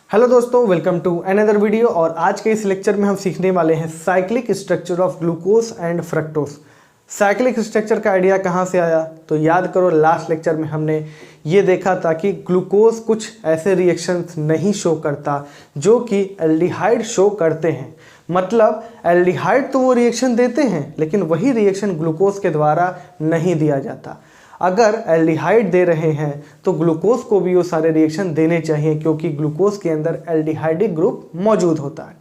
Hello दोस्तों, welcome to another video. और आज के इस लेक्चर में हम सीखने वाले हैं cyclic structure of glucose and fructose. Cyclic structure का आइडिया कहाँ से आया? तो याद करो, लास्ट लेक्चर में हमने ये देखा था कि ग्लूकोज कुछ ऐसे रिएक्शंस नहीं शो करता जो कि एल्डिहाइड शो करते हैं। मतलब एल्डिहाइड तो वो रिएक्शन देते हैं, लेकिन वही रिएक्शन ग्लूकोज के द्वारा नहीं दिया जाता। अगर एल्डिहाइड दे रहे हैं तो ग्लूकोज को भी वो सारे रिएक्शन देने चाहिए, क्योंकि ग्लूकोज के अंदर एल्डिहाइडिक ग्रुप मौजूद होता है।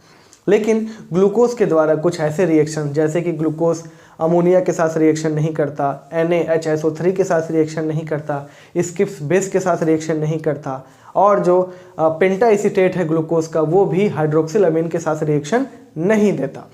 लेकिन ग्लूकोज के द्वारा कुछ ऐसे रिएक्शन, जैसे कि ग्लूकोज अमोनिया के साथ रिएक्शन नहीं करता, NaHSO3 के साथ रिएक्शन नहीं करता, स्किप्स बेस के साथ रिएक्शन नहीं करता, और जो पेंटा एसीटेट है ग्लूकोज का, वो भी हाइड्रोक्सिल अमीन के साथ रिएक्शन नहीं देता।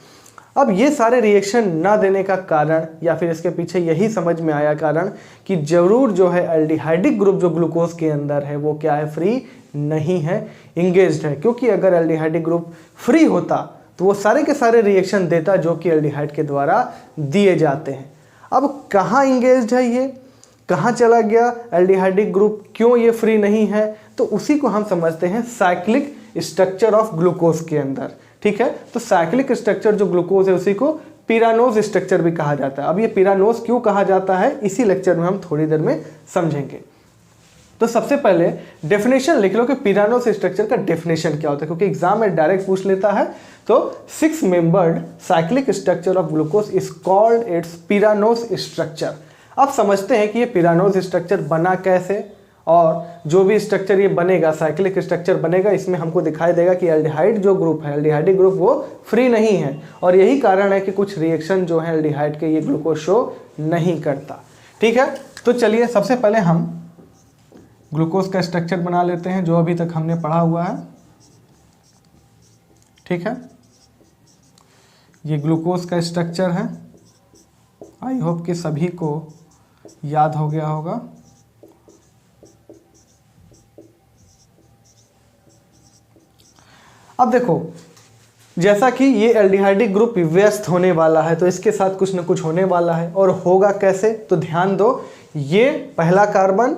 अब ये सारे रिएक्शन ना देने का कारण, या फिर इसके पीछे यही समझ में आया कारण कि जरूर जो है एल्डिहाइडिक ग्रुप जो ग्लूकोज के अंदर है वो क्या है, फ्री नहीं है, इंगेज्ड है। क्योंकि अगर एल्डिहाइडिक ग्रुप फ्री होता तो वो सारे के सारे रिएक्शन देता जो कि एल्डिहाइड के द्वारा दिए जाते हैं। अब कहाँ इंगेज्ड है, ये कहाँ चला गया एल्डिहाइडिक ग्रुप, क्यों ये फ्री नहीं है, तो उसी को हम समझते हैं साइक्लिक स्ट्रक्चर ऑफ ग्लूकोज के अंदर। ठीक है, तो साइक्लिक स्ट्रक्चर जो ग्लूकोज है उसी को पिरानोज स्ट्रक्चर भी कहा जाता है। अब ये पिरानोज क्यों कहा जाता है, इसी लेक्चर में हम थोड़ी देर में समझेंगे। तो सबसे पहले डेफिनेशन लिख लो कि पिरानोज स्ट्रक्चर का डेफिनेशन क्या होता है, क्योंकि एग्जाम में डायरेक्ट पूछ लेता है। तो 6 membered cyclic structure of glucose is called it's pyranose structure. अब समझते हैं कि ये पिरानोज स्ट्रक्चर बना कैसे, और जो भी स्ट्रक्चर ये बनेगा, साइक्लिक स्ट्रक्चर बनेगा, इसमें हमको दिखाई देगा कि एल्डिहाइड जो ग्रुप है, एल्डिहाइडिक ग्रुप वो फ्री नहीं है। और यही कारण है कि कुछ रिएक्शन जो है एल्डिहाइड के ये ग्लूकोज शो नहीं करता। ठीक है, तो चलिए सबसे पहले हम ग्लूकोज का स्ट्रक्चर बना लेते हैं जो अभी तक हमने पढ़ा हुआ है। ठीक है, ये ग्लूकोज का स्ट्रक्चर है। आई होप कि सभी को याद हो गया होगा। अब देखो, जैसा कि ये एल्डिहाइडिक ग्रुप व्यस्त होने वाला है तो इसके साथ कुछ न कुछ होने वाला है, और होगा कैसे, तो ध्यान दो, ये पहला कार्बन,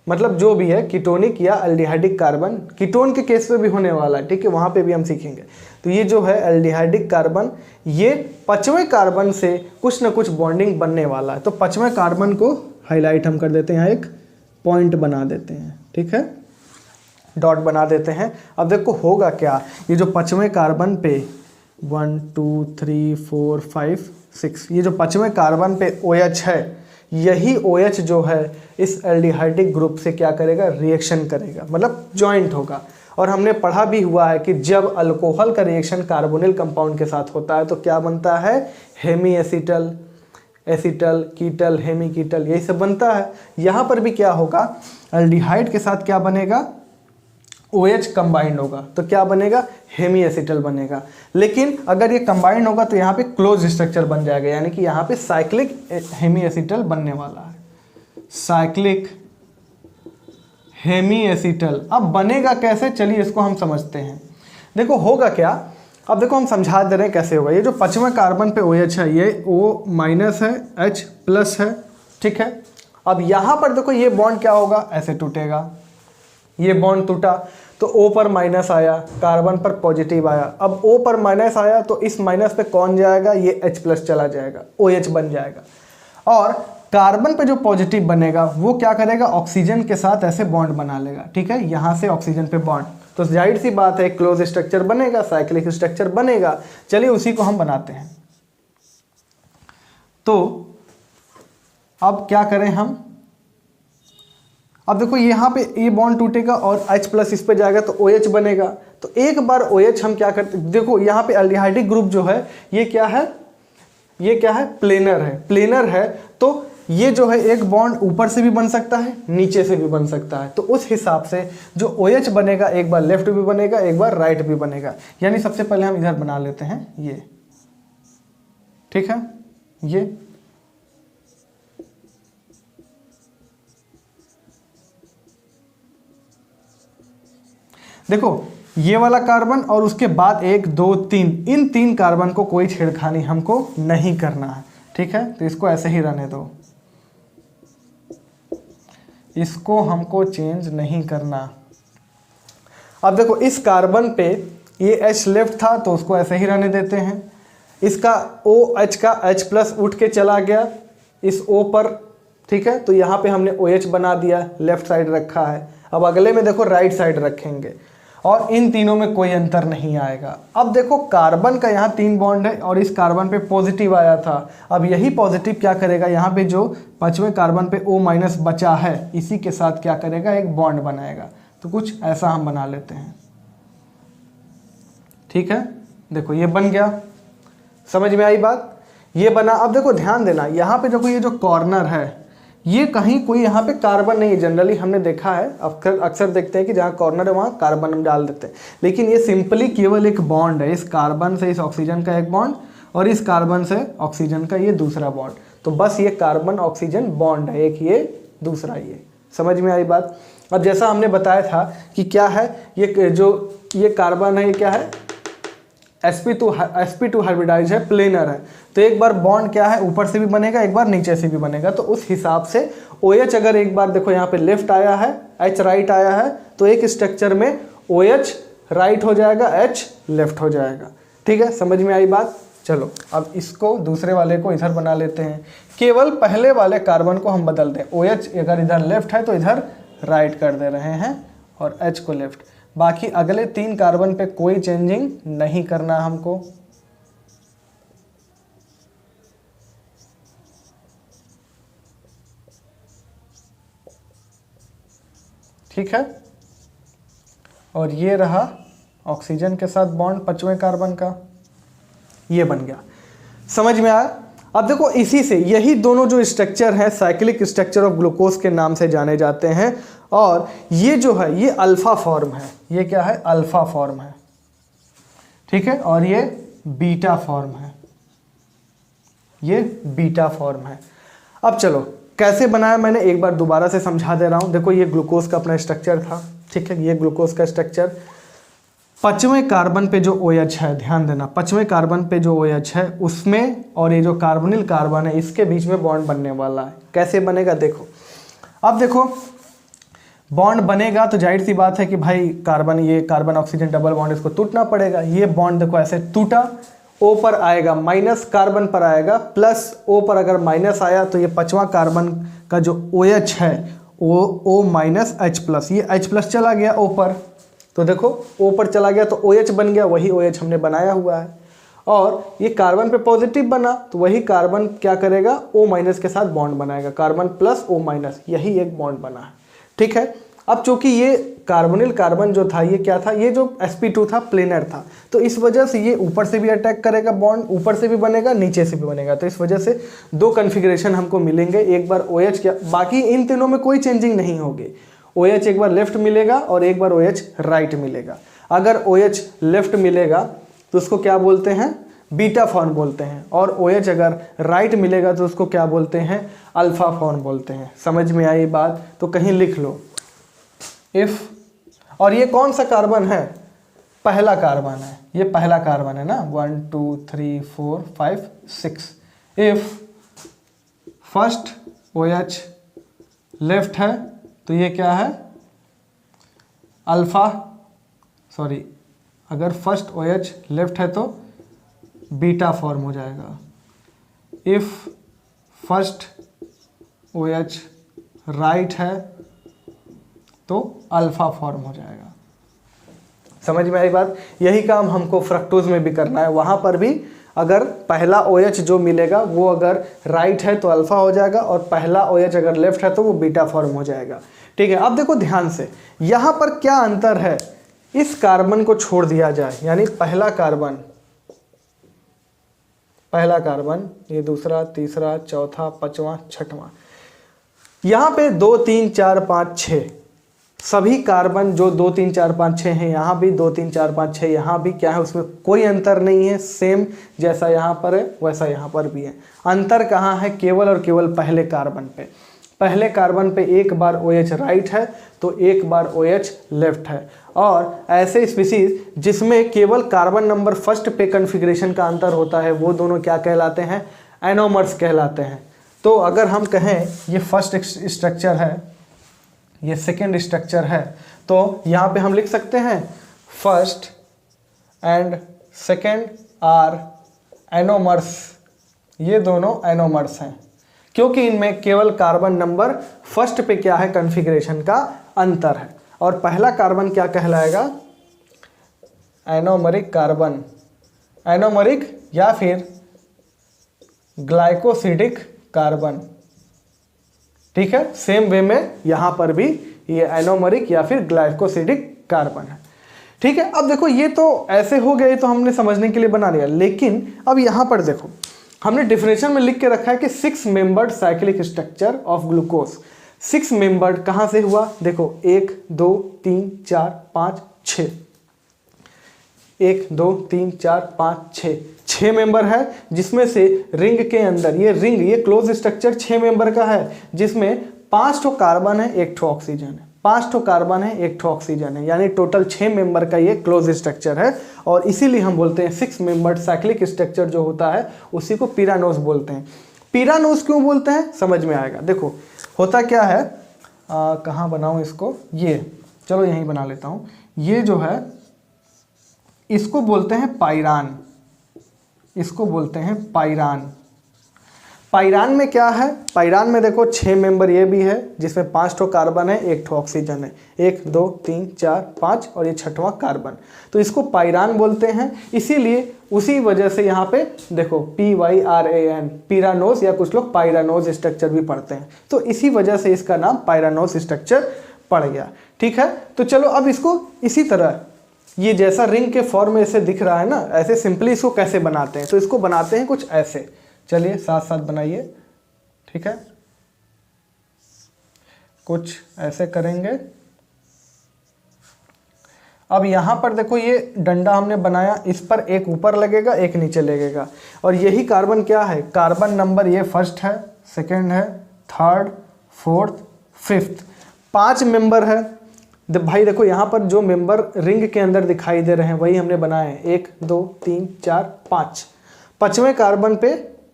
मतलब जो भी है कीटोनिक या एल्डिहाइडिक कार्बन, कीटोन के केस में भी होने वाला है। ठीक है, वहां पे भी हम सीखेंगे। तो ये जो है एल्डिहाइडिक कार्बन, ये 5वें कार्बन से कुछ न कुछ बॉन्डिंग बनने वाला है। तो 5वें कार्बन को हाईलाइट हम कर देते हैं, यहाँ एक पॉइंट बना देते हैं। ठीक है, डॉट बना देते हैं। अब देखो होगा क्या, ये जो 5वें कार्बन पे 1 2 3 4 5 6, ये जो 5वें कार्बन पे OH है, यही OH जो है इस एल्डिहाइडिक ग्रुप से क्या करेगा, रिएक्शन करेगा, मतलब जॉइंट होगा। और हमने पढ़ा भी हुआ है कि जब अल्कोहल का रिएक्शन कार्बोनिल कंपाउंड के साथ होता है तो क्या बनता है, हेमी एसिटल, एसिटल कीटल, हेमी कीटल, यही सब बनता है। यहाँ पर भी क्या होगा, एल्डिहाइड के साथ क्या बनेगा, OH कंबाइंड होगा, तो क्या बनेगा, हेमी एसिटल बनेगा। लेकिन अगर ये कंबाइंड होगा तो यहाँ पे क्लोज स्ट्रक्चर बन जाएगा, यानी कि यहाँ पे साइक्लिक हेमी एसिटल बनने वाला है, साइक्लिक हेमी एसिटल। अब बनेगा कैसे, चलिए इसको हम समझते हैं। देखो होगा क्या, अब देखो हम समझा दे रहे हैं कैसे होगा। ये जो 5वें कार्बन पे OH है, ये O- है, H+ है। ठीक है, अब यहाँ पर देखो ये बॉन्ड क्या होगा, ऐसे टूटेगा, ये बॉन्ड टूटा तो O पर माइनस आया, कार्बन पर पॉजिटिव आया। अब O पर माइनस आया तो इस माइनस पे कौन जाएगा, ये H+ चला जाएगा, OH बन जाएगा। और कार्बन पे जो पॉजिटिव बनेगा वो क्या करेगा, ऑक्सीजन के साथ ऐसे बॉन्ड बना लेगा। ठीक है, यहाँ से ऑक्सीजन पे बॉन्ड, तो जाहिर सी बात है क्लोज स्ट्रक्चर बनेगा, साइक्लिक स्ट्रक्चर बनेगा। चलिए उसी को हम बनाते हैं। तो अब क्या करें हम, अब देखो यहाँ पे ये बॉन्ड टूटेगा और H+ इस पे जाएगा तो OH बनेगा। तो एक बार OH हम क्या करते, देखो यहाँ पे एल्डिहाइडिक ग्रुप जो है ये क्या है, ये क्या है, प्लेनर है। प्लेनर है तो ये जो है एक बॉन्ड ऊपर से भी बन सकता है, नीचे से भी बन सकता है। तो उस हिसाब से जो OH बनेगा, एक बार लेफ्ट भी बनेगा, एक बार राइट भी बनेगा। यानी सबसे पहले हम इधर बना लेते हैं ये। ठीक है, ये देखो ये वाला कार्बन और उसके बाद 1 2 3, इन 3 कार्बन को कोई छेड़खानी हमको नहीं करना है। ठीक है, तो इसको ऐसे ही रहने दो, इसको हमको चेंज नहीं करना। अब देखो इस कार्बन पे ये H लेफ्ट था तो उसको ऐसे ही रहने देते हैं। इसका OH का H+ उठ के चला गया इस O पर, ठीक है, तो यहाँ पे हमने OH बना दिया, लेफ्ट साइड रखा है। अब अगले में देखो राइट साइड रखेंगे और इन तीनों में कोई अंतर नहीं आएगा। अब देखो कार्बन का यहाँ 3 बॉन्ड है और इस कार्बन पे पॉजिटिव आया था। अब यही पॉजिटिव क्या करेगा, यहाँ पे जो 5वें कार्बन पे O- बचा है इसी के साथ क्या करेगा, एक बॉन्ड बनाएगा। तो कुछ ऐसा हम बना लेते हैं, ठीक है। देखो ये बन गया, समझ में आई बात, ये बना। अब देखो ध्यान देना, यहाँ पे देखो ये जो कॉर्नर है ये कहीं कोई यहाँ पे कार्बन नहीं है। जनरली हमने देखा है, अक्सर देखते हैं कि जहाँ कॉर्नर है वहाँ कार्बन हम डाल देते हैं, लेकिन ये सिंपली केवल एक बॉन्ड है। इस कार्बन से इस ऑक्सीजन का एक बॉन्ड और इस कार्बन से ऑक्सीजन का ये दूसरा बॉन्ड। तो बस ये कार्बन ऑक्सीजन बॉन्ड है, एक ये दूसरा ये। समझ में आई बात। अब जैसा हमने बताया था कि क्या है ये, जो ये कार्बन है ये क्या है, sp2 हाइब्रिडाइज है, प्लेनर है। तो एक बार बॉन्ड क्या है ऊपर से भी बनेगा, एक बार नीचे से भी बनेगा। तो उस हिसाब से OH अगर एक बार देखो यहाँ पे लेफ्ट आया है, H राइट आया है, तो एक स्ट्रक्चर में OH राइट हो जाएगा, H लेफ्ट हो जाएगा। ठीक है, समझ में आई बात। चलो अब इसको दूसरे वाले को इधर बना लेते हैं। केवल पहले वाले कार्बन को हम बदल दें, OH अगर इधर लेफ्ट है तो इधर राइट कर दे रहे हैं और H को लेफ्ट। बाकी अगले 3 कार्बन पे कोई चेंजिंग नहीं करना हमको। ठीक है, और ये रहा ऑक्सीजन के साथ बॉन्ड 5वें कार्बन का, ये बन गया। समझ में आया। अब देखो इसी से यही दोनों जो स्ट्रक्चर है साइक्लिक स्ट्रक्चर ऑफ ग्लूकोज के नाम से जाने जाते हैं। और ये जो है ये अल्फा फॉर्म है, ये क्या है, अल्फा फॉर्म है, ठीक है, और ये बीटा फॉर्म है, ये बीटा फॉर्म है। अब चलो कैसे बनाया मैंने एक बार दोबारा से समझा दे रहा हूँ। देखो ये ग्लूकोज का अपना स्ट्रक्चर था, ठीक है, ये ग्लूकोज का स्ट्रक्चर। 5वें कार्बन पे जो OH है, ध्यान देना, 5वें कार्बन पे जो OH है उसमें और ये जो कार्बोनिल कार्बन है इसके बीच में बॉन्ड बनने वाला है। कैसे बनेगा देखो। अब देखो बॉन्ड बनेगा तो जाहिर सी बात है कि भाई कार्बन, ये कार्बन ऑक्सीजन डबल बॉन्ड, इसको टूटना पड़ेगा। ये बॉन्ड देखो ऐसे टूटा, O पर आएगा माइनस, कार्बन पर आएगा प्लस। O पर अगर माइनस आया तो ये 5वां कार्बन का जो OH है O-H+, ये H+ चला गया O पर, तो देखो O पर चला गया तो OH बन गया, वही OH हमने बनाया हुआ है। और ये कार्बन पे पॉजिटिव बना तो वही कार्बन क्या करेगा, O- के साथ बॉन्ड बनाएगा, कार्बन प्लस O-, यही एक बॉन्ड बना है। ठीक है, अब चूंकि ये कार्बोनिल कार्बन जो था ये क्या था, ये जो sp2 था प्लेनर था, तो इस वजह से ये ऊपर से भी अटैक करेगा बॉन्ड, ऊपर से भी बनेगा नीचे से भी बनेगा। तो इस वजह से 2 कन्फिग्रेशन हमको मिलेंगे, एक बार OH क्या, बाकी इन तीनों में कोई चेंजिंग नहीं होगी। OH एक बार लेफ्ट मिलेगा और एक बार OH राइट मिलेगा। अगर OH लेफ्ट मिलेगा तो उसको क्या बोलते हैं, बीटा फॉर्म बोलते हैं, और OH अगर राइट मिलेगा तो उसको क्या बोलते हैं, अल्फा फॉर्म बोलते हैं। समझ में आई बात, तो कहीं लिख लो इफ। और ये कौन सा कार्बन है, पहला कार्बन है, ये पहला कार्बन है ना, 1 2 3 4 5 6। इफ फर्स्ट OH लेफ्ट है तो ये क्या है, अल्फा, सॉरी, अगर फर्स्ट OH लेफ्ट है तो बीटा फॉर्म हो जाएगा। इफ फर्स्ट OH राइट है तो अल्फा फॉर्म हो जाएगा। समझ में आई बात। यही काम हमको फ्रक्टोज में भी करना है। वहाँ पर भी अगर पहला OH जो मिलेगा वो अगर राइट है तो अल्फा हो जाएगा, और पहला OH अगर लेफ्ट है तो वो बीटा फॉर्म हो जाएगा। ठीक है, अब देखो ध्यान से यहाँ पर क्या अंतर है, इस कार्बन को छोड़ दिया जाए, यानी पहला कार्बन, ये दूसरा, तीसरा, चौथा, 5वां, 6वां, यहाँ पे 2 3 4 5 6 सभी कार्बन जो 2 3 4 5 6 हैं, यहाँ भी 2 3 4 5 6, यहाँ भी क्या है, उसमें कोई अंतर नहीं है, सेम जैसा यहाँ पर है वैसा यहाँ पर भी है। अंतर कहाँ है, केवल और केवल पहले कार्बन पे। पहले कार्बन पे एक बार OH राइट है तो एक बार OH लेफ्ट है। और ऐसे स्पीसीज जिसमें केवल कार्बन नंबर फर्स्ट पे कन्फिग्रेशन का अंतर होता है वो दोनों क्या कहलाते हैं, एनोमर्स कहलाते हैं। तो अगर हम कहें ये फर्स्ट स्ट्रक्चर है, ये सेकेंड स्ट्रक्चर है। तो यहाँ पे हम लिख सकते हैं first and second are anomers, ये दोनों एनोमर्स हैं क्योंकि इनमें केवल कार्बन नंबर फर्स्ट पे क्या है कॉन्फ़िगरेशन का अंतर है। और पहला कार्बन क्या कहलाएगा, एनोमरिक कार्बन, एनोमरिक या फिर ग्लाइकोसिडिक कार्बन। ठीक है, सेम वे में यहाँ पर भी ये एनोमरिक या फिर ग्लाइकोसिडिक कार्बन है। ठीक है, अब देखो ये तो ऐसे हो गए, तो हमने समझने के लिए बना लिया, लेकिन अब यहाँ पर देखो हमने डेफिनेशन में लिख के रखा है कि 6 membered cyclic structure of glucose. 6 membered कहाँ से हुआ, देखो 1 2 3 4 5 6, 1 2 3 4 5 6 मेंबर है, जिसमें से रिंग के अंदर ये क्लोज स्ट्रक्चर 6 मेंबर का है, जिसमें 5 ठो कार्बन है, 1 ठो ऑक्सीजन है, 5 ठो कार्बन है, 1 ठो ऑक्सीजन है, यानी टोटल 6 मेंबर का ये क्लोज स्ट्रक्चर है। और इसीलिए हम बोलते हैं 6 मेंबर्ड साइक्लिक स्ट्रक्चर जो होता है उसी को पिरानोस बोलते हैं। पिरानोस क्यों बोलते हैं समझ में आएगा। देखो होता क्या है, कहाँ बनाऊँ इसको, ये चलो यहीं बना लेता हूँ। ये जो है इसको बोलते हैं पाइरान, इसको बोलते हैं पाइरान। पाइरान में क्या है, पाइरान में देखो 6 मेंबर ये भी है, जिसमें 5 ठो कार्बन है, 1 ठो ऑक्सीजन है, 1 2 3 4 5 और ये 6वां कार्बन, तो इसको पाइरान बोलते हैं। इसीलिए उसी वजह से यहाँ पे देखो PYRAN, पिरानोस, या कुछ लोग पाइरानोस स्ट्रक्चर भी पढ़ते हैं, तो इसी वजह से इसका नाम पाइरानोस स्ट्रक्चर पड़ गया। ठीक है, तो चलो अब इसको इसी तरह, ये जैसा रिंग के फॉर्म में ऐसे दिख रहा है ना, ऐसे सिंपली इसको कैसे बनाते हैं, तो इसको बनाते हैं कुछ ऐसे, चलिए साथ साथ बनाइए। ठीक है, कुछ ऐसे करेंगे। अब यहां पर देखो ये डंडा हमने बनाया, इस पर एक ऊपर लगेगा एक नीचे लगेगा, और यही कार्बन क्या है, कार्बन नंबर ये फर्स्ट है, सेकंड है, थर्ड, फोर्थ, फिफ्थ, 5 मेंबर है। भाई देखो यहाँ पर जो मेंबर रिंग के अंदर दिखाई दे रहे हैं वही हमने बनाए हैं, 1 2 3 4 5। 5वें कार्बन पे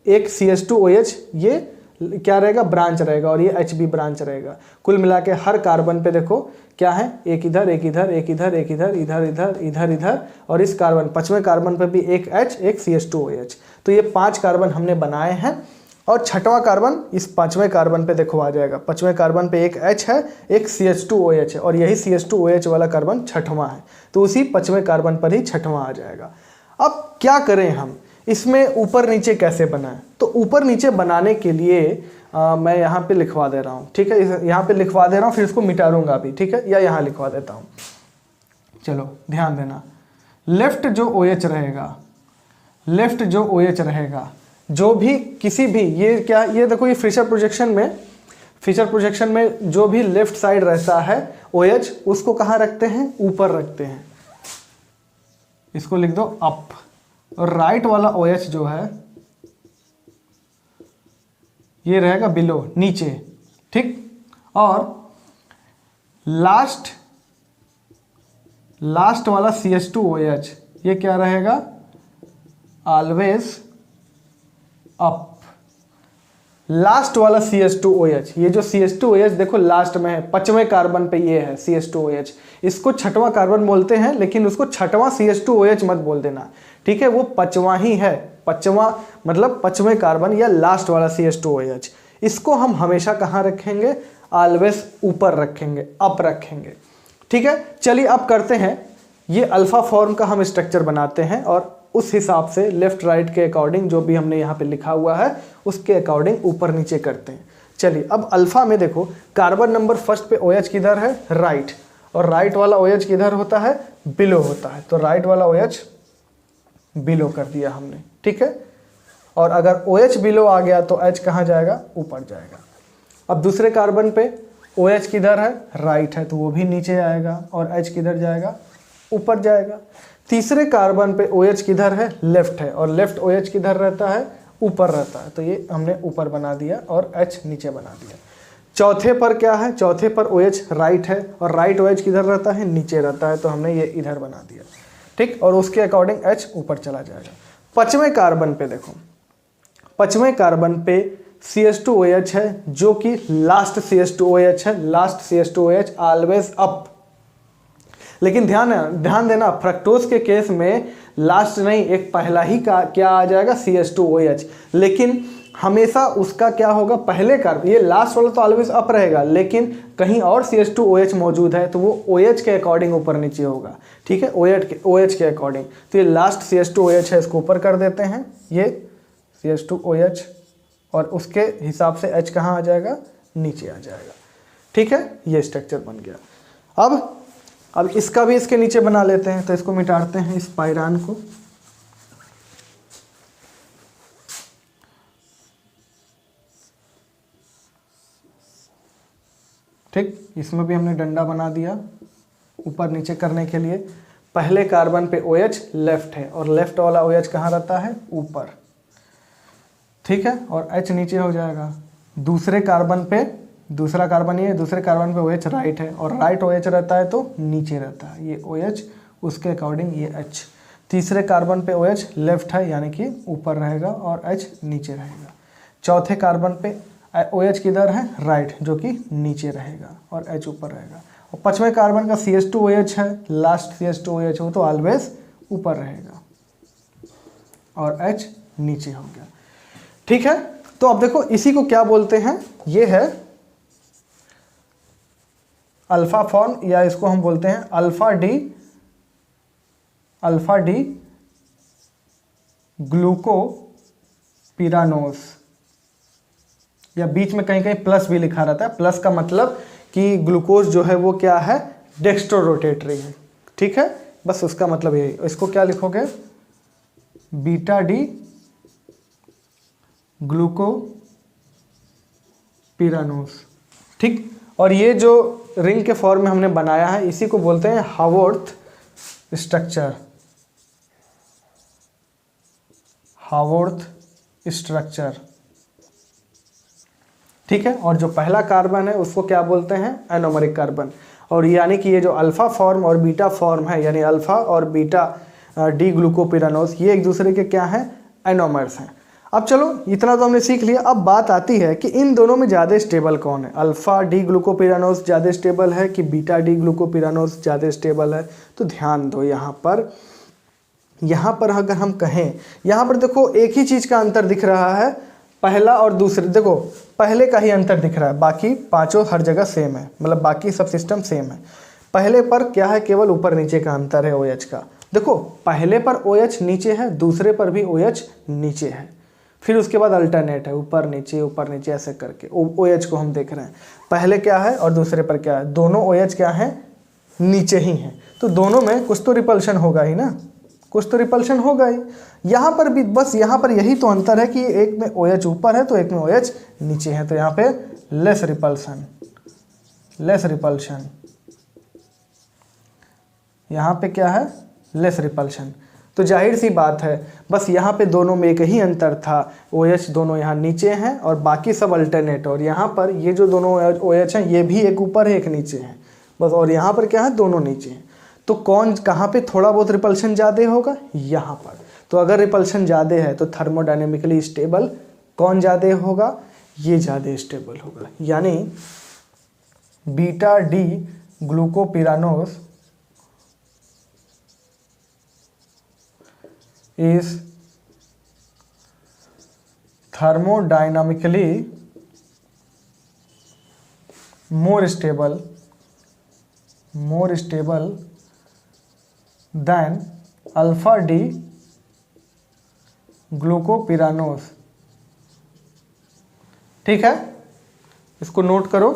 एक CH2OH ये क्या रहेगा, ब्रांच रहेगा, और ये HB ब्रांच रहेगा। कुल मिला के हर कार्बन पे देखो क्या है, एक इधर एक इधर एक इधर एक इधर इधर इधर इधर इधर, और इस कार्बन 5वें कार्बन पे भी एक H एक CH2OH। तो ये 5 कार्बन हमने बनाए हैं, और 6वां कार्बन इस 5वें कार्बन पे देखो आ जाएगा। 5वें कार्बन पे एक H है, एक CH2OH है, और यही CH2OH वाला कार्बन 6वां है, तो उसी 5वें कार्बन पर ही 6वां आ जाएगा। अब क्या करें हम, इसमें ऊपर नीचे कैसे बनाएं, तो ऊपर नीचे बनाने के लिए मैं यहाँ पे लिखवा दे रहा हूँ। ठीक है, यहाँ पे लिखवा दे रहा हूँ, फिर इसको मिटा दूंगा अभी। ठीक है, या यहाँ लिखवा देता हूँ, चलो ध्यान देना। लेफ्ट जो OH रहेगा, लेफ्ट जो OH रहेगा, जो भी किसी भी, ये क्या, ये देखो ये फिशर प्रोजेक्शन में जो भी लेफ्ट साइड रहता है OH, उसको कहाँ रखते हैं, ऊपर रखते हैं, इसको लिख दो अप। और राइट वाला OH जो है ये रहेगा बिलो, नीचे। ठीक, और लास्ट वाला CH2OH ये क्या रहेगा, ऑलवेज अप। लास्ट वाला CH2OH, ये जो CH2OH देखो लास्ट में है, 5वें कार्बन पे ये है CH2OH, इसको 6वां कार्बन बोलते हैं, लेकिन उसको 6वां CH2OH मत बोल देना। ठीक है, वो 5वां ही है, 5वां मतलब 5वें कार्बन या लास्ट वाला CH2OH। इसको हम हमेशा कहाँ रखेंगे, ऑलवेज ऊपर रखेंगे, अप रखेंगे। ठीक है, चलिए अब करते हैं, ये अल्फा फॉर्म का हम स्ट्रक्चर बनाते हैं, और उस हिसाब से लेफ्ट राइट के अकॉर्डिंग जो भी हमने यहाँ पे लिखा हुआ है उसके अकॉर्डिंग ऊपर नीचे करते हैं। चलिए अब अल्फा में देखो कार्बन नंबर फर्स्ट पे OH किधर है, राइट, और राइट वाला OH किधर होता है, बिलो होता है, तो राइट वाला OH बिलो कर दिया हमने। ठीक है, और अगर OH बिलो आ गया तो H कहाँ जाएगा, ऊपर जाएगा। अब दूसरे कार्बन पे OH किधर है, राइट है, तो वो भी नीचे आएगा, और H किधर जाएगा, ऊपर जाएगा। तीसरे कार्बन पे OH किधर है, लेफ्ट है, और लेफ्ट OH किधर रहता है, ऊपर रहता है, तो ये हमने ऊपर बना दिया, और H नीचे बना दिया। चौथे पर क्या है, चौथे पर OH राइट है, और राइट OH किधर रहता है, नीचे रहता है, तो हमने ये इधर बना दिया। ठीक, और उसके अकॉर्डिंग H ऊपर चला जाएगा। 5वें कार्बन पे देखो, 5वें कार्बन पे CH2OH है जो कि लास्ट CH2OH है, लास्ट CH2OH ऑलवेज अप। लेकिन ध्यान देना, फ्रक्टोज के केस में लास्ट नहीं, एक पहला ही का क्या आ जाएगा, CH2OH। लेकिन हमेशा उसका क्या होगा, पहले कार्बन, ये लास्ट वाला तो ऑलवेज अप रहेगा, लेकिन कहीं और CH2OH मौजूद है तो वो OH के अकॉर्डिंग ऊपर नीचे होगा। ठीक है, OH के अकॉर्डिंग। तो ये लास्ट CH2OH है, इसको ऊपर कर देते हैं, ये CH2OH, और उसके हिसाब से H कहाँ आ जाएगा, नीचे आ जाएगा। ठीक है, ये स्ट्रक्चर बन गया। अब इसका भी इसके नीचे बना लेते हैं, तो इसको मिटाते हैं, इस पायरान को। ठीक, इसमें भी हमने डंडा बना दिया ऊपर नीचे करने के लिए। पहले कार्बन पे OH लेफ्ट है, और लेफ्ट वाला OH कहाँ रहता है, ऊपर। ठीक है, और H नीचे हो जाएगा। दूसरे कार्बन पे, दूसरा कार्बन ये, दूसरे कार्बन पे OH राइट है, और राइट OH रहता है तो नीचे रहता है, ये OH, उसके अकॉर्डिंग ये H। तीसरे कार्बन पे OH लेफ्ट है, यानी कि ऊपर रहेगा, और H नीचे रहेगा। चौथे कार्बन पे OH किधर है, राइट, जो कि नीचे रहेगा, और H ऊपर रहेगा। और पांचवें कार्बन का CH2OH है, लास्ट CH2OH, वो तो ऑलवेज ऊपर रहेगा, और H नीचे हो गया। ठीक है, तो अब देखो इसी को क्या बोलते हैं, ये है अल्फा फॉर्म, या इसको हम बोलते हैं अल्फा डी ग्लूकोपिरानोस, या बीच में कहीं कहीं प्लस भी लिखा रहता है। प्लस का मतलब कि ग्लूकोज जो है वो क्या है, डेक्स्ट्रो रोटेटरी है। ठीक है, बस उसका मतलब यही। इसको क्या लिखोगे, बीटा डी ग्लूकोपिरानोस। ठीक, और ये जो रिंग के फॉर्म में हमने बनाया है, इसी को बोलते हैं हावर्थ स्ट्रक्चर, हावर्थ स्ट्रक्चर। ठीक है, और जो पहला कार्बन है उसको क्या बोलते हैं, एनोमरिक कार्बन। और यानी कि ये जो अल्फा फॉर्म और बीटा फॉर्म है, यानी अल्फा और बीटा डी ग्लूकोपिरानोस, ये एक दूसरे के क्या हैं, एनोमर्स हैं। अब चलो इतना तो हमने सीख लिया। अब बात आती है कि इन दोनों में ज़्यादा स्टेबल कौन है, अल्फा डी ग्लूकोपिरानोस ज़्यादा स्टेबल है कि बीटा डी ग्लूकोपिरानोस ज़्यादा स्टेबल है। तो ध्यान दो, यहाँ पर अगर हम कहें, यहाँ पर देखो एक ही चीज़ का अंतर दिख रहा है, पहला और दूसरे, देखो पहले का ही अंतर दिख रहा है, बाकी पांचों हर जगह सेम है, मतलब बाकी सब सिस्टम सेम है। पहले पर क्या है, केवल ऊपर नीचे का अंतर है OH का। देखो पहले पर OH नीचे है, दूसरे पर भी OH नीचे है, फिर उसके बाद अल्टरनेट है, ऊपर नीचे ऐसे करके OH को हम देख रहे हैं। पहले क्या है और दूसरे पर क्या है, दोनों OH क्या है, नीचे ही हैं। तो दोनों में कुछ तो रिपल्शन होगा ही ना, कुछ तो रिपल्शन होगा ही। यहाँ पर भी बस यहाँ पर यही तो अंतर है कि एक में OH ऊपर है तो एक में OH नीचे है, तो यहाँ पे लेस रिपल्शन, यहाँ पे क्या है, लेस रिपल्शन। तो जाहिर सी बात है, बस यहाँ पे दोनों में एक ही अंतर था, OH दोनों यहाँ नीचे हैं और बाकी सब अल्टरनेट। और यहाँ पर ये जो दोनों OH हैं, ये भी एक ऊपर है एक नीचे है बस, और यहाँ पर क्या है, दोनों नीचे हैं। तो कौन कहाँ पे थोड़ा बहुत रिपल्शन ज़्यादा होगा, यहाँ पर। तो अगर रिपल्शन ज़्यादा है तो थर्मोडायनेमिकली स्टेबल कौन ज़्यादा होगा, ये ज़्यादा स्टेबल होगा। यानी beta D glucopyranose is thermodynamically more stable than alpha D glucopyranose. ठीक है, इसको नोट करो।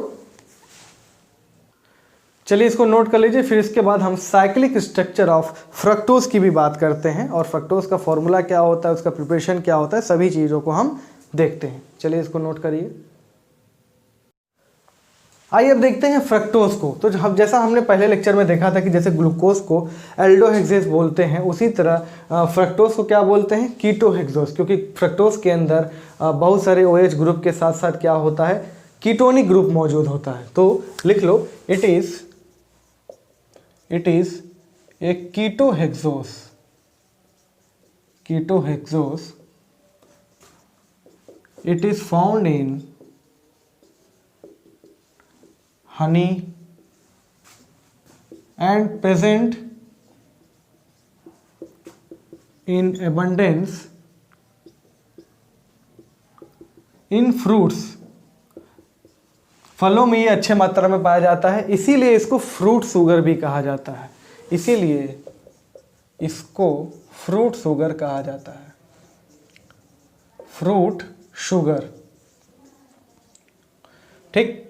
चलिए इसको नोट कर लीजिए। फिर इसके बाद हम साइक्लिक स्ट्रक्चर ऑफ फ्रक्टोज की भी बात करते हैं, और फ्रक्टोज का फॉर्मूला क्या होता है, उसका प्रिपरेशन क्या होता है, सभी चीज़ों को हम देखते हैं। चलिए इसको नोट करिए। आइए अब देखते हैं फ्रक्टोज को। तो हम जैसा हमने पहले लेक्चर में देखा था कि जैसे ग्लूकोज को एल्डोहेक्सेस बोलते हैं, उसी तरह फ्रक्टोज को क्या बोलते हैं, कीटोहेक्सोस, क्योंकि फ्रक्टोज के अंदर बहुत सारे OH ग्रुप के साथ साथ क्या होता है, कीटोनिक ग्रुप मौजूद होता है। तो लिख लो, it is a ketohexose it is found in honey and present in abundance in fruits. फलों में ये अच्छे मात्रा में पाया जाता है, इसीलिए इसको फ्रूट शुगर भी कहा जाता है, इसीलिए इसको फ्रूट शुगर कहा जाता है, फ्रूट शुगर। ठीक,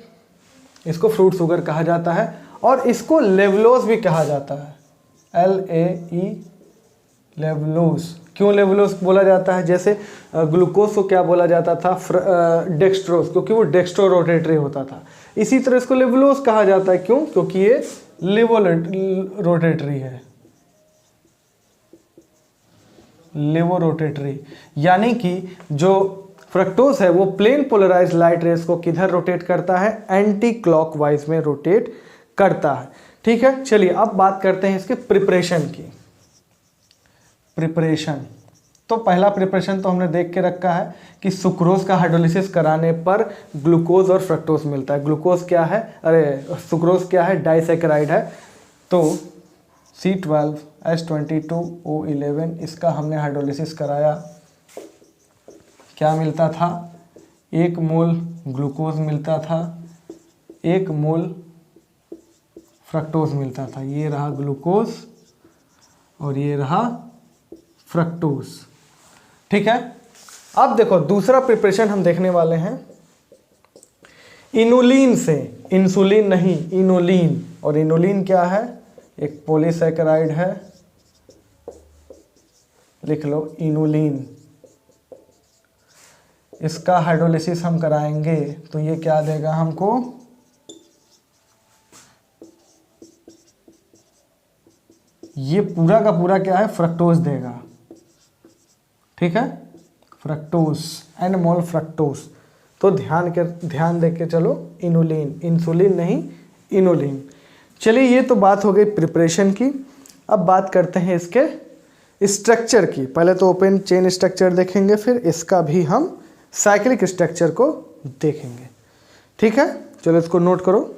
इसको फ्रूट शुगर कहा जाता है और इसको लेवलोज भी कहा जाता है, LAE लेवलोज। क्यों लेवलोज बोला जाता है? जैसे ग्लूकोज को क्या बोला जाता था? डेक्सट्रोज, क्योंकि वो डेक्स्ट्रो रोटेटरी होता था। इसी तरह इसको लेवलोज कहा जाता है, क्यों? क्योंकि ये लेवो रोटेटरी है, लेवो रोटेटरी। यानी कि जो फ्रक्टोज है वो प्लेन पोलराइज लाइट रेस को किधर रोटेट करता है? एंटी क्लॉकवाइज में रोटेट करता है। ठीक है, चलिए अब बात करते हैं इसके प्रिपरेशन की। प्रिपरेशन, तो पहला प्रिपरेशन तो हमने देख के रखा है कि सुक्रोज का हाइड्रोलिसिस कराने पर ग्लूकोज और फ्रक्टोज मिलता है। ग्लूकोज क्या है? सुक्रोज क्या है? डाइसैकेराइड है। तो C12H22O11 इसका हमने हाइड्रोलिसिस कराया, क्या मिलता था? 1 मोल ग्लूकोज मिलता था, 1 मोल फ्रक्टोज मिलता था। ये रहा ग्लूकोज और ये रहा फ्रक्टोज। ठीक है, अब देखो दूसरा प्रिपरेशन हम देखने वाले हैं इनुलिन से। इंसुलिन नहीं, इनुलिन। और इनुलिन क्या है? एक पॉलीसैकेराइड है, लिख लो इनुलिन। इसका हाइड्रोलिसिस हम कराएंगे तो ये क्या देगा हमको? ये पूरा का पूरा क्या है? फ्रक्टोज देगा। ठीक है, फ्रक्टोज, एन मोल फ्रक्टोज। तो ध्यान देके चलो, इनुलिन, इंसुलिन नहीं, इनुलिन। चलिए, ये तो बात हो गई प्रिपरेशन की। अब बात करते हैं इसके स्ट्रक्चर की। पहले तो ओपन चेन स्ट्रक्चर देखेंगे, फिर इसका भी हम साइक्लिक स्ट्रक्चर को देखेंगे। ठीक है, चलो इसको नोट करो।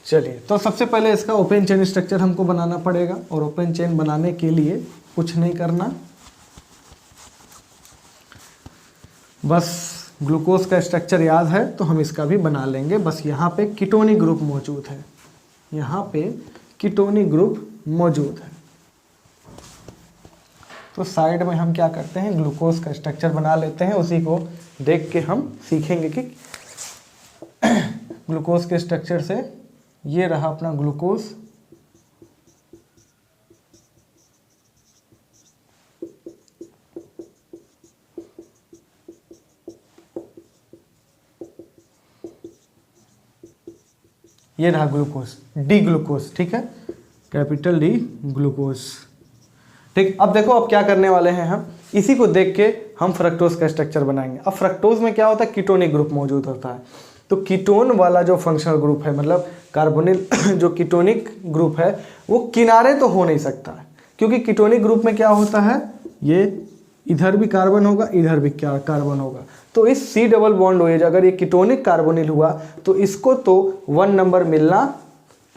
चलिए, तो सबसे पहले इसका ओपन चेन स्ट्रक्चर हमको बनाना पड़ेगा, और ओपन चेन बनाने के लिए कुछ नहीं करना, बस ग्लूकोज का स्ट्रक्चर याद है तो हम इसका भी बना लेंगे। बस यहाँ पे कीटोनिक ग्रुप मौजूद है, यहाँ पे कीटोनिक ग्रुप मौजूद है। तो साइड में हम क्या करते हैं? ग्लूकोज का स्ट्रक्चर बना लेते हैं, उसी को देख के हम सीखेंगे कि ग्लूकोज के स्ट्रक्चर से ये रहा अपना ग्लूकोज, ये रहा ग्लूकोज, डी ग्लूकोज। ठीक है, कैपिटल डी ग्लूकोज। ठीक, अब देखो अब क्या करने वाले हैं हम, इसी को देख के हम फ्रक्टोज का स्ट्रक्चर बनाएंगे। अब फ्रक्टोज में क्या होता है? कीटोनिक ग्रुप मौजूद होता है। तो कीटोन वाला जो फंक्शनल ग्रुप है, मतलब कार्बोनिल जो कीटोनिक ग्रुप है, वो किनारे तो हो नहीं सकता है, क्योंकि कीटोनिक ग्रुप में क्या होता है? ये इधर भी कार्बन होगा, इधर भी क्या कार्बन होगा। तो इस C डबल बॉन्ड OH अगर ये कीटोनिक कार्बोनिल हुआ तो इसको तो 1 नंबर मिलना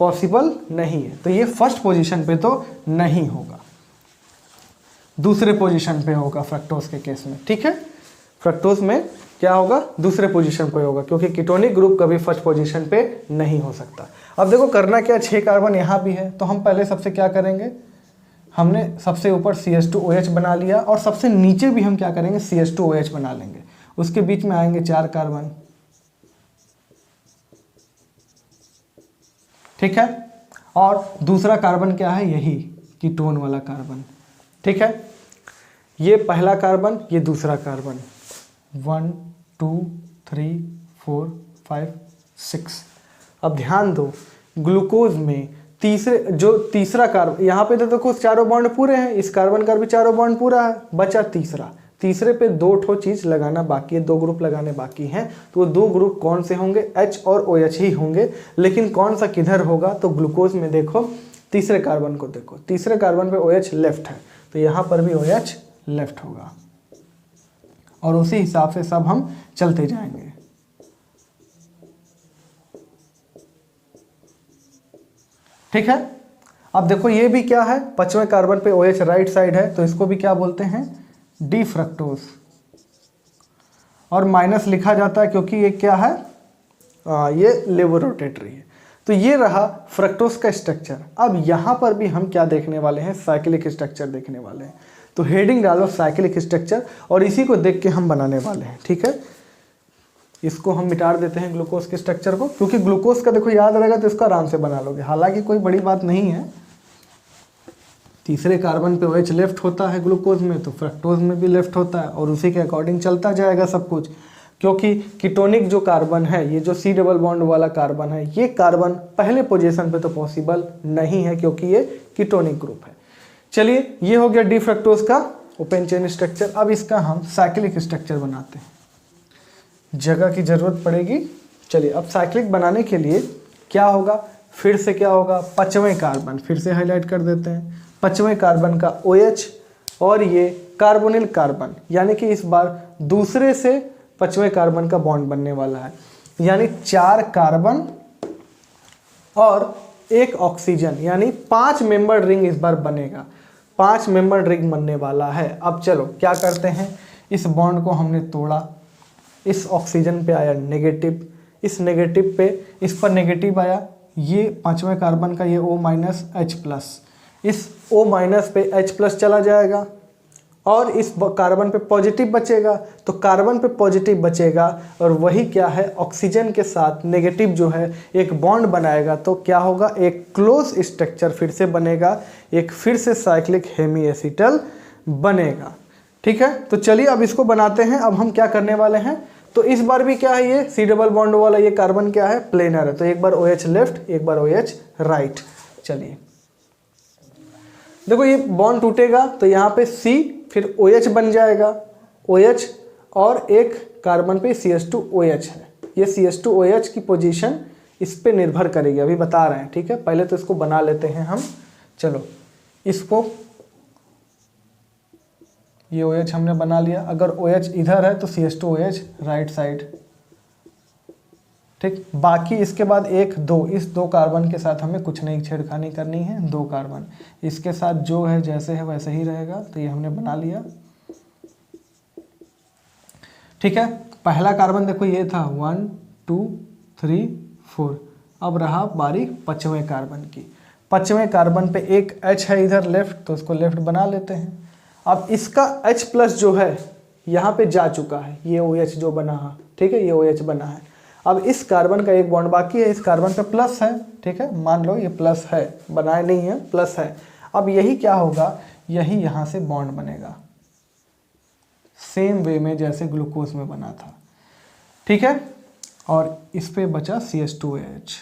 पॉसिबल नहीं है। तो ये फर्स्ट पोजीशन पे तो नहीं होगा, दूसरे पोजीशन पे होगा फ्रक्टोज के केस में। ठीक है, फ्रक्टोज में क्या होगा? दूसरे पोजीशन पे होगा, क्योंकि कीटोनिक ग्रुप कभी फर्स्ट पोजीशन पे नहीं हो सकता। अब देखो करना क्या, 6 कार्बन यहाँ भी है, तो हम पहले सबसे क्या करेंगे? हमने सबसे ऊपर CH2OH बना लिया, और सबसे नीचे भी हम क्या करेंगे? CH2OH बना लेंगे। उसके बीच में आएंगे 4 कार्बन। ठीक है, और दूसरा कार्बन क्या है? यही कीटोन वाला कार्बन। ठीक है, ये पहला कार्बन, ये दूसरा कार्बन। 1 2 3 4 5 6। अब ध्यान दो, ग्लूकोज में तीसरा कार्बन, यहाँ पे तो देखो चारों बॉन्ड पूरे हैं, इस कार्बन का भी चारों बॉन्ड पूरा है, बचा तीसरे पे 2 ठो चीज लगाना बाकी है, 2 ग्रुप लगाने बाकी हैं। तो वो 2 ग्रुप कौन से होंगे? H और OH ही होंगे। लेकिन कौन सा किधर होगा? तो ग्लूकोज में देखो, तीसरे कार्बन को देखो, तीसरे कार्बन पे OH लेफ्ट है, तो यहाँ पर भी OH लेफ्ट होगा। और उसी हिसाब से सब हम चलते जाएंगे। ठीक है, अब देखो ये भी क्या है, 5वें कार्बन पे OH राइट साइड है, तो इसको भी क्या बोलते हैं, डी फ्रक्टोज। और माइनस लिखा जाता है क्योंकि ये क्या है, ये लेवोरोटेटरी है। तो ये रहा फ्रक्टोज का स्ट्रक्चर। अब यहाँ पर भी हम क्या देखने वाले हैं, साइक्लिक स्ट्रक्चर देखने वाले हैं। तो हेडिंग डालो साइक्लिक स्ट्रक्चर, और इसी को देख के हम बनाने वाले हैं। ठीक है, इसको हम मिटा देते हैं ग्लूकोज के स्ट्रक्चर को, क्योंकि ग्लूकोज का देखो याद रहेगा तो इसको आराम से बना लोगे, हालांकि कोई बड़ी बात नहीं है। तीसरे कार्बन पे OH लेफ्ट होता है ग्लूकोज में, तो फ्रक्टोज में भी लेफ्ट होता है, और उसी के अकॉर्डिंग चलता जाएगा सब कुछ। क्योंकि कीटोनिक जो कार्बन है, ये जो C डबल बॉन्ड वाला कार्बन है, ये कार्बन पहले पोजीशन पे तो पॉसिबल नहीं है क्योंकि ये कीटोनिक ग्रुप है। चलिए, ये हो गया डी फ्रक्टोज का ओपन चेन स्ट्रक्चर। अब इसका हम साइक्लिक स्ट्रक्चर बनाते हैं, जगह की जरूरत पड़ेगी। चलिए, अब साइक्लिक बनाने के लिए क्या होगा, फिर से क्या होगा, 5वें कार्बन, फिर से हाईलाइट कर देते हैं, 5वें कार्बन का OH और ये कार्बोनिल कार्बन, यानी कि इस बार दूसरे से 5वें कार्बन का बॉन्ड बनने वाला है, यानी 4 कार्बन और 1 ऑक्सीजन, यानी 5 मेंबर रिंग इस बार बनेगा, 5 मेंबर रिंग बनने वाला है। अब चलो क्या करते हैं, इस बॉन्ड को हमने तोड़ा, इस ऑक्सीजन पे आया नेगेटिव, इस नेगेटिव पे इस पर नेगेटिव आया, ये 5वें कार्बन का ये O-H+, इस O- पे H+ चला जाएगा, और इस कार्बन पे पॉजिटिव बचेगा, तो कार्बन पे पॉजिटिव बचेगा, और वही क्या है, ऑक्सीजन के साथ नेगेटिव जो है एक बॉन्ड बनाएगा, तो क्या होगा, एक क्लोज स्ट्रक्चर फिर से बनेगा, एक फिर से साइक्लिक हेमी एसिटल बनेगा। ठीक है, तो चलिए अब इसको बनाते हैं। अब हम क्या करने वाले हैं, तो इस बार भी क्या है, ये C डबल बॉन्ड वाला ये कार्बन क्या है, प्लेनर है, तो एक बार OH लेफ्ट, एक बार OH राइट। चलिए देखो, ये बॉन्ड टूटेगा तो यहाँ पे C फिर OH बन जाएगा, OH और एक कार्बन पे CH2OH है, ये CH2OH की पोजीशन इस पे निर्भर करेगी, अभी बता रहे हैं। ठीक है, पहले तो इसको बना लेते हैं हम। चलो, इसको ये OH हमने बना लिया, अगर OH इधर है तो CH2OH राइट साइड। ठीक, बाकी इसके बाद 1 2, इस 2 कार्बन के साथ हमें कुछ नहीं छेड़खानी करनी है, 2 कार्बन इसके साथ जो है जैसे है वैसे ही रहेगा, तो ये हमने बना लिया। ठीक है, पहला कार्बन देखो ये था 1 2 3 4, अब रहा बारी 5वें कार्बन की। 5वें कार्बन पे एक H है इधर लेफ्ट, तो इसको लेफ्ट बना लेते हैं। अब इसका H+ जो है यहाँ पे जा चुका है, ये OH जो बना है, ठीक है, ये OH बना है। अब इस कार्बन का एक बॉन्ड बाकी है, इस कार्बन पे प्लस है। ठीक है, मान लो ये प्लस है, बनाए नहीं है, प्लस है। अब यही क्या होगा, यही यहाँ से बॉन्ड बनेगा, सेम वे में जैसे ग्लूकोज में बना था। ठीक है, और इस पे बचा CH2OH।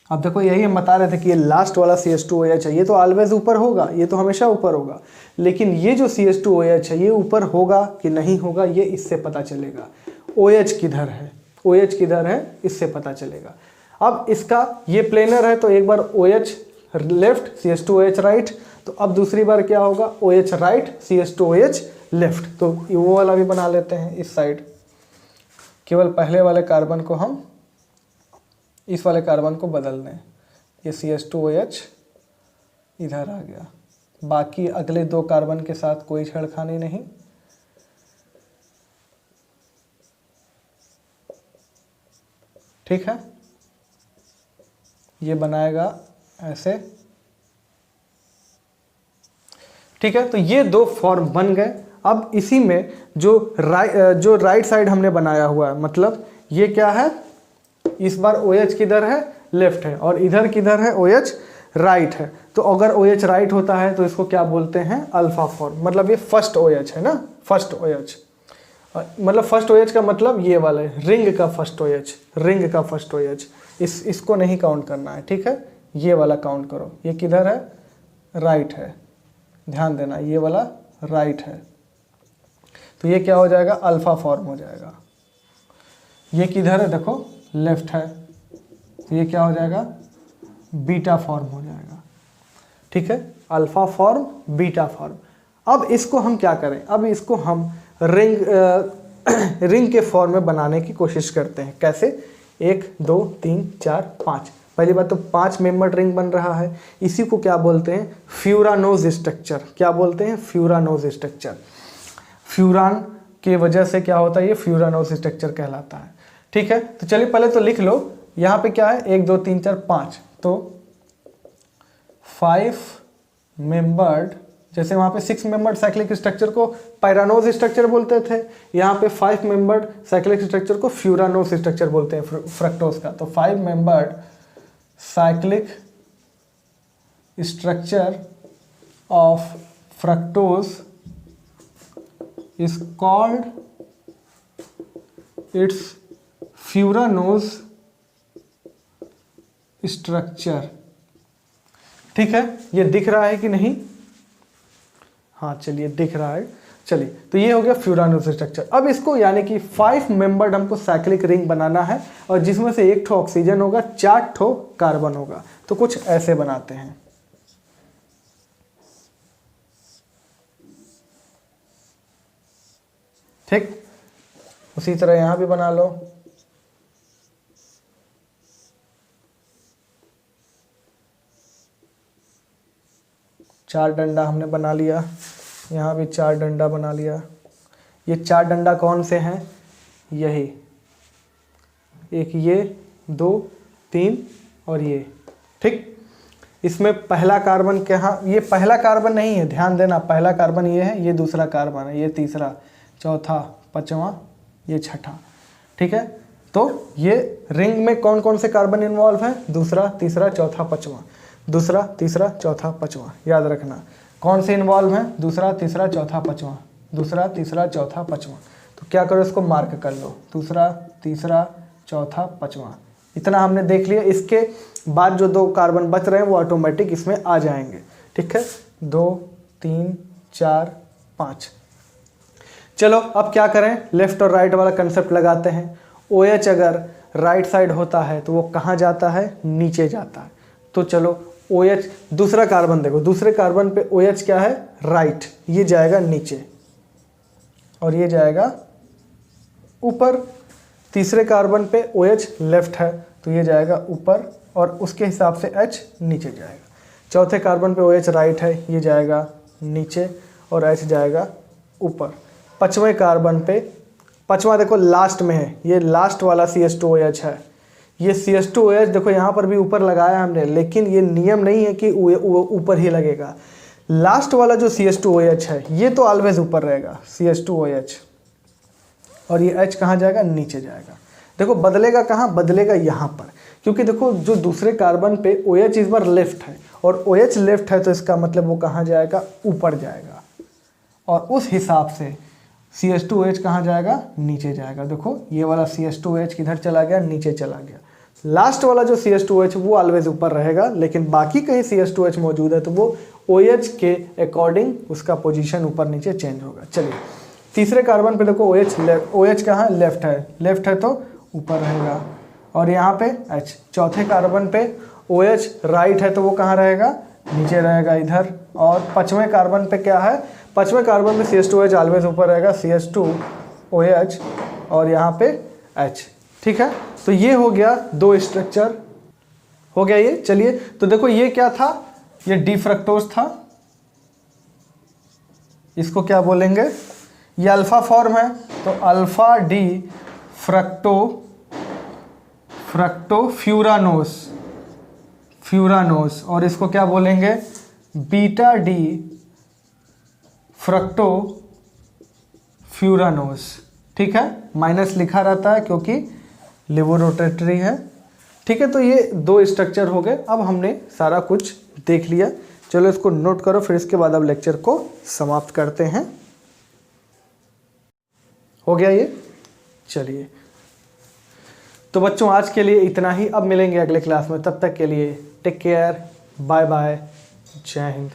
अब देखो, यही हम बता रहे थे कि ये लास्ट वाला CH2OH है, ये तो ऑलवेज ऊपर होगा, ये तो हमेशा ऊपर होगा, लेकिन ये जो CH2OH है ये ऊपर होगा कि नहीं होगा, ये इससे पता चलेगा। OH किधर है, OH किधर है, इससे पता चलेगा। अब इसका ये प्लेनर है, तो एक बार OH लेफ्ट, CH2OH राइट, तो अब दूसरी बार क्या होगा, OH राइट, CH2OH लेफ्ट, तो वो वाला भी बना लेते हैं इस साइड। केवल पहले वाले कार्बन को हम इस वाले कार्बन को बदल दें, ये CH2OH इधर आ गया, बाकी अगले 2 कार्बन के साथ कोई छेड़खानी नहीं। ठीक है, ये बनाएगा ऐसे। ठीक है, तो ये 2 फॉर्म बन गए। अब इसी में जो राइट साइड हमने बनाया हुआ है, मतलब ये क्या है, इस बार OH किधर है, लेफ्ट है, और इधर किधर है, OH राइट है। तो अगर OH राइट होता है तो इसको क्या बोलते हैं, अल्फा फॉर्म, मतलब ये फर्स्ट OH है ना, फर्स्ट OH, मतलब फर्स्ट OH का मतलब ये वाला है, रिंग का फर्स्ट OH, रिंग का फर्स्ट OH, इसको नहीं काउंट करना है। ठीक है, ये वाला काउंट करो, ये किधर है, राइट है, ध्यान देना, ये वाला राइट है, तो ये क्या हो जाएगा, अल्फा फॉर्म हो जाएगा। ये किधर है, देखो लेफ्ट है, तो ये क्या हो जाएगा, बीटा फॉर्म हो जाएगा। ठीक है, अल्फा फॉर्म, बीटा फॉर्म। अब इसको हम क्या करें, अब इसको हम रिंग के फॉर्म में बनाने की कोशिश करते हैं। कैसे? 1 2 3 4 5। पहली बात तो 5 मेंबर्ड रिंग बन रहा है। इसी को क्या बोलते हैं? Furanose structure. क्या बोलते हैं? Furanose structure. फ्यूरान की वजह से क्या होता है? ये फ्यूरानोज स्ट्रक्चर कहलाता है। ठीक है, तो चलिए पहले तो लिख लो। यहाँ पे क्या है? 1 2 3 4 5, तो 5 मेंबर्ड, जैसे वहाँ पे 6 मेंबर्ड साइक्लिक स्ट्रक्चर को पायरानोज स्ट्रक्चर बोलते थे, यहाँ पे 5 मेंबर्ड साइक्लिक स्ट्रक्चर को फ्यूरानोज स्ट्रक्चर बोलते हैं फ्रक्टोज का। तो 5 membered cyclic structure of fructose is called it's furanose structure. ठीक है, ये दिख रहा है कि नहीं? हाँ चलिए दिख रहा है। चलिए, तो ये हो गया फ्यूरानोज स्ट्रक्चर। अब इसको यानी कि 5 मेंबर्ड हमको साइक्लिक रिंग बनाना है, और जिसमें से 1 ठो ऑक्सीजन होगा, 4 ठो कार्बन होगा। तो कुछ ऐसे बनाते हैं। ठीक, उसी तरह यहां भी बना लो। चार डंडा हमने बना लिया, यहाँ भी 4 डंडा बना लिया। ये 4 डंडा कौन से हैं? यही, एक ये, 2 3 और ये। ठीक, इसमें पहला कार्बन कहाँ? ये पहला कार्बन नहीं है, ध्यान देना। पहला कार्बन ये है, ये दूसरा कार्बन है, ये तीसरा, चौथा, पांचवा, ये छठा। ठीक है, तो ये रिंग में कौन कौन से कार्बन इन्वॉल्व है? दूसरा, तीसरा, चौथा, पांचवा। दूसरा, तीसरा, चौथा, पांचवा, याद रखना। कौन से इन्वॉल्व हैं? दूसरा, तीसरा, चौथा, पांचवा। दूसरा, तीसरा, चौथा, पांचवा। तो क्या करो, इसको मार्क कर लो। दूसरा, तीसरा, चौथा, पांचवा। इतना हमने देख लिया। इसके बाद जो 2 कार्बन बच रहे हैं वो ऑटोमेटिक इसमें आ जाएंगे। ठीक है, 2 3 4 5। चलो अब क्या करें? लेफ्ट और राइट वाला कंसेप्ट लगाते हैं। OH अगर राइट साइड होता है तो वो कहाँ जाता है? नीचे जाता है। तो चलो OH, दूसरा कार्बन देखो, दूसरे कार्बन पे OH क्या है? राइट, ये जाएगा नीचे और ये जाएगा ऊपर। तीसरे कार्बन पे OH लेफ्ट है तो ये जाएगा ऊपर और उसके हिसाब से H नीचे जाएगा। चौथे कार्बन पे OH राइट है, ये जाएगा नीचे और H जाएगा ऊपर। पांचवें कार्बन पे, पांचवा देखो लास्ट में है, ये लास्ट वाला CH2OH है। ये CH2OH देखो यहाँ पर भी ऊपर लगाया हमने, लेकिन ये नियम नहीं है कि ऊपर ही लगेगा। लास्ट वाला जो CH2OH है ये तो ऑलवेज ऊपर रहेगा, CH2OH, और ये H कहाँ जाएगा? नीचे जाएगा। देखो बदलेगा कहाँ? बदलेगा यहाँ पर, क्योंकि देखो जो दूसरे कार्बन पे OH इस बार लेफ्ट है और OH लेफ्ट है, तो इसका मतलब वो कहाँ जाएगा? ऊपर जाएगा। और उस हिसाब से CH2OH कहाँ जाएगा? नीचे जाएगा। देखो ये वाला CH2OH किधर चला गया? नीचे चला गया। लास्ट वाला जो CH2OH वो ऑलवेज ऊपर रहेगा, लेकिन बाकी कहीं CH2OH मौजूद है तो वो OH के अकॉर्डिंग उसका पोजीशन ऊपर नीचे चेंज होगा। चलिए तीसरे कार्बन पे देखो OH कहाँ? लेफ्ट है, लेफ्ट है तो ऊपर रहेगा, और यहाँ पे H। चौथे कार्बन पे OH राइट है तो वो कहाँ रहेगा? नीचे रहेगा इधर। और पांचवें कार्बन पे क्या है? पांचवें कार्बन पे CH2OH ऑलवेज ऊपर रहेगा, CH2OH, और यहाँ पे H। ठीक है, तो ये हो गया 2 स्ट्रक्चर हो गया ये। चलिए तो देखो ये क्या था? ये डी फ्रक्टोज था। इसको क्या बोलेंगे? ये अल्फा फॉर्म है तो अल्फा डी फ्यूरानोस, और इसको क्या बोलेंगे? Beta D fructofuranose. ठीक है, माइनस लिखा रहता है क्योंकि लेबोरेटरी है। ठीक है, तो ये 2 स्ट्रक्चर हो गए। अब हमने सारा कुछ देख लिया। चलो इसको नोट करो, फिर इसके बाद अब लेक्चर को समाप्त करते हैं। हो गया ये? चलिए तो बच्चों आज के लिए इतना ही। अब मिलेंगे अगले क्लास में, तब तक के लिए टेक केयर, बाय बाय, जय हिंद।